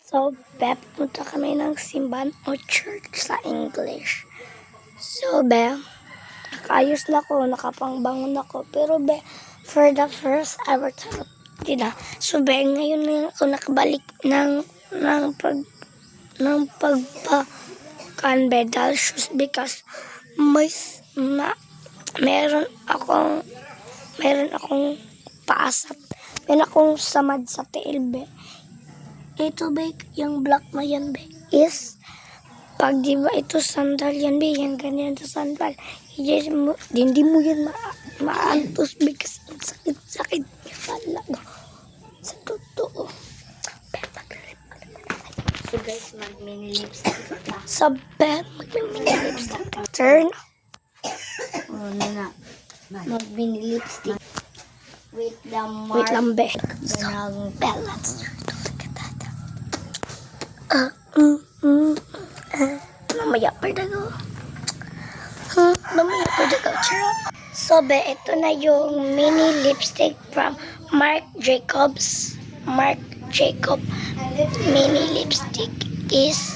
So, be, punta kami ng simbahan o church sa English. So, be, nakaayos na ako, nakapangbangon ako. Pero, be, for the first ever time, so, be, ngayon na ako nakabalik ng pagpa-canbedal shoes because meron akong paasap. Meron akong samad sa tiil, be. Ito, be, yung black na yan, be, is, pag di ba ito sandal yan, be, yung ganyan sa sandal, hindi mo yan maantos, be, kasi ang sakit-sakit niya talaga. Sa totoo. So guys, mag-mini lipstick ka. Sa bed, mag-mini lipstick. Turn. Oh, na. Mag-mini lipstick. With the mark. Wait lang, be. So, Ganang be, let's look at that. Mamaya pa dago. Mamaya pa dago, charot. So, be, ito na yung mini lipstick from Marc Jacobs. Marc Jacob mini lipstick is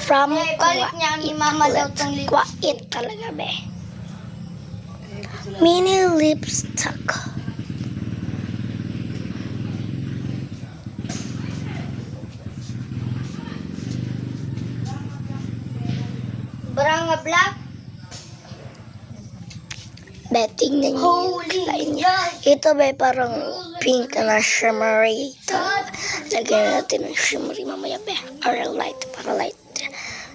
from balik niya ni mama daw tong lipstick. Kuwait talaga, be. Mini lipstick. Barang nga black. Be, tingnan niyo yung kulay niya. Ito, be, parang pink na shimmery. Ito, lagyan natin ng shimmery mamaya, be. Or light, para light.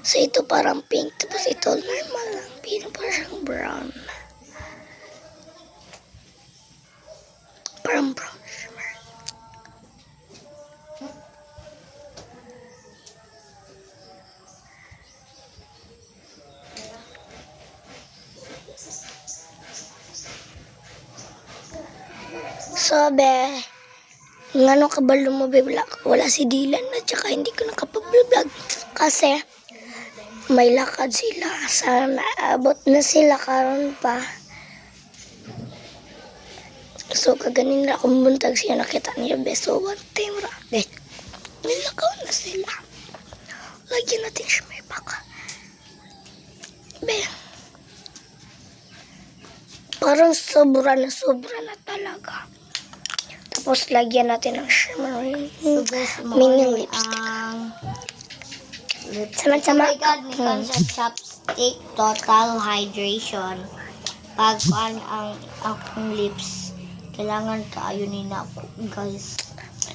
So, ito parang pink. Tapos ito, normal lang. Pero parang siyang brown. Parang brown shimmery. So, be, ngano ka ba lumabi-vlog? Wala si Dylan at saka hindi ko nakapag-vlog kasi may lakad sila. Sana abot na sila karon pa. So, kaganin na akong buntag siya nakita niya, be. So, one time be, may lakaw na sila. Lagyan natin siya may baka. Be, parang sobra na talaga. Tapos, lagyan natin ng shimmery So guys, mini lipstick. Sama-sama. Oh my God, may concept chapstick total hydration. Pag ang akong lips, kailangan kaayunin na ako, guys.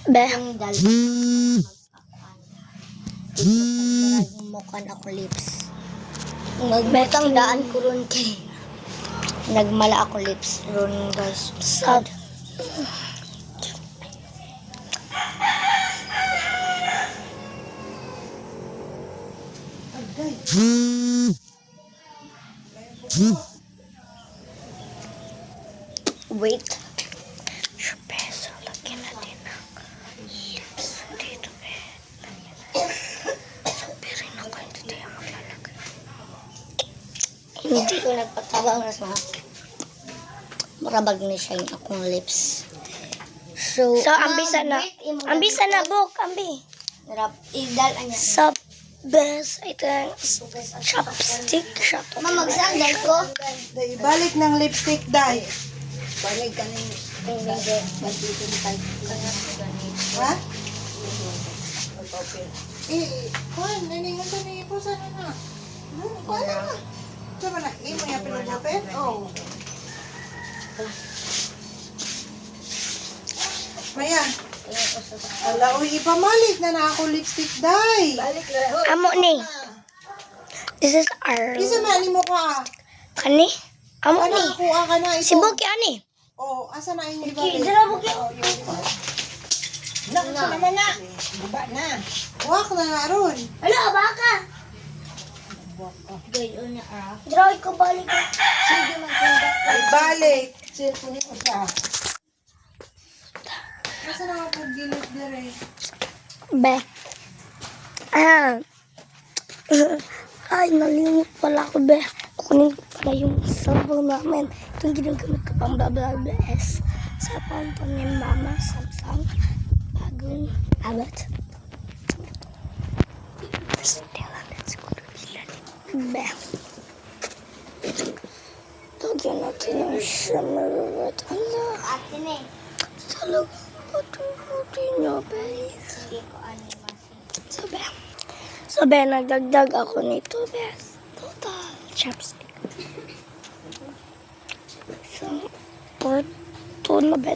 Be, Yung dalawa. Yung mukha na akong lips. Nagmetang daan ko ron kay. Nagmala akong lips ron, guys. sad. Wait. Peso, lagyan natin ng lips dito, be. Sabirin ako, hindi tayo maglalagay. Hindi ko nagpatabang na sa marabag na siya yung akong lips. So, Ambisa na, buk, ambi. Idal niya. Sa best, ito yung chopstick. Mama, magsandal ko. Balik ng lipstick, dai. Balik ka ng Ha? Kuhan, naningan ka ni Ipo, sana na. Kuhan na. Sama na, mo yung pinagupit? Oo. Maya, wala, uy, ipamalik na ako lipstick, dai. Amo ni. This is our... Isa mani mo ka. Kani? Amo Ano, ni. kuha ka na ito. Si Buki, ani? Oo, asa na yung ibalik? Buki. Huwag na nga ron. Hala, baka. Gayon niya, Draw ko balik. Sige, magpunta. Ibalik. Cellphone ko siya. Asa na ako gilid dire? Be. Ay, nalimut pala ako, be. Kunin ko pala yung cellphone namin. Itong ginagamit ko pang BBS. Sa phone ni Mama Samsung. Bagong abot. Stella, let's go to Be. Lagyan natin ng shimmer at ala. Ate na eh. Talaga, pati niya, be. Sige ko animasi. Be, nagdagdag ako nito, be. Total chapstick. So, for 2 na, be.